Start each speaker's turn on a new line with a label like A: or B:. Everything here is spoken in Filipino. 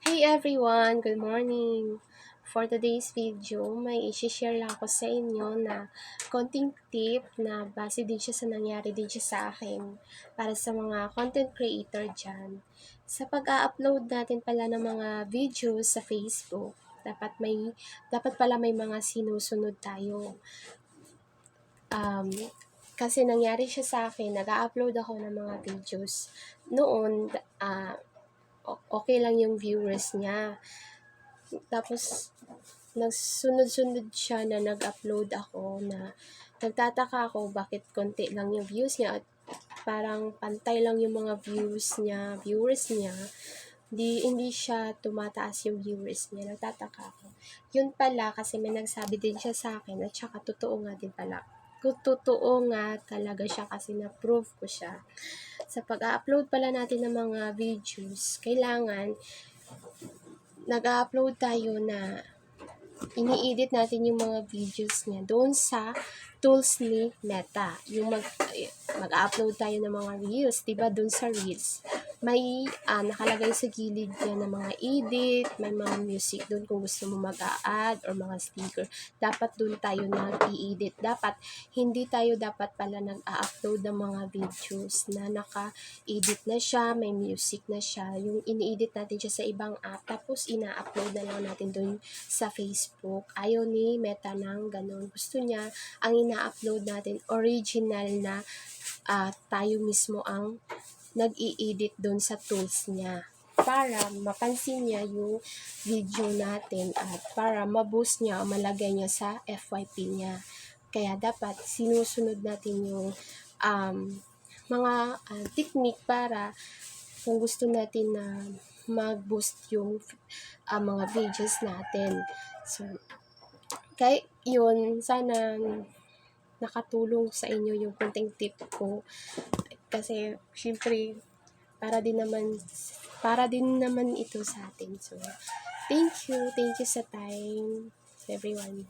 A: Hey everyone! Good morning! For today's video, may i-share lang ako sa inyo na konting tip na base din siya sa nangyari din siya sa akin para sa mga content creator dyan. Sa pag-a-upload natin pala ng mga videos sa Facebook, dapat pala may mga sinusunod tayo. Kasi nangyari siya sa akin, nag-a-upload ako ng mga videos. Noon, okay lang yung viewers niya. Tapos, nagsunod-sunod siya na nag-upload ako na nagtataka ako bakit konti lang yung views niya at parang pantay lang yung mga viewers niya. Hindi siya tumataas yung viewers niya. Nagtataka ako. Yun pala kasi may nagsabi din siya sa akin at saka totoo nga din pala. Totoo nga talaga siya kasi na-prove ko siya. Sa pag-upload pala natin ng mga videos, kailangan nag-upload tayo na ini-edit natin yung mga videos niya doon sa tools ni Meta. Yung mag-upload tayo ng mga reels, 'di ba? Doon sa reels, may nakalagay sa gilid yan ng mga edit, may mga music doon kung gusto mo mag-a-add or mga sticker. Dapat doon tayo nag-i-edit. Hindi tayo dapat pala nag-a-upload ng mga videos na naka-edit na siya, may music na siya. Yung ini-edit natin siya sa ibang app, tapos ina-upload na lang natin doon sa Facebook. Ayaw ni Meta ng ganun. Gusto niya, ang ina-upload natin, original na tayo mismo ang nag-i-edit doon sa tools niya para mapansin niya yung video natin at para ma-boost niya o malagay niya sa FYP niya. Kaya dapat sinusunod natin yung mga technique para kung gusto natin na mag-boost yung mga videos natin. So, kaya yun, sana nakatulong sa inyo yung konting tip ko. Kasi, syempre, para din naman ito sa atin. So, thank you sa time, everyone.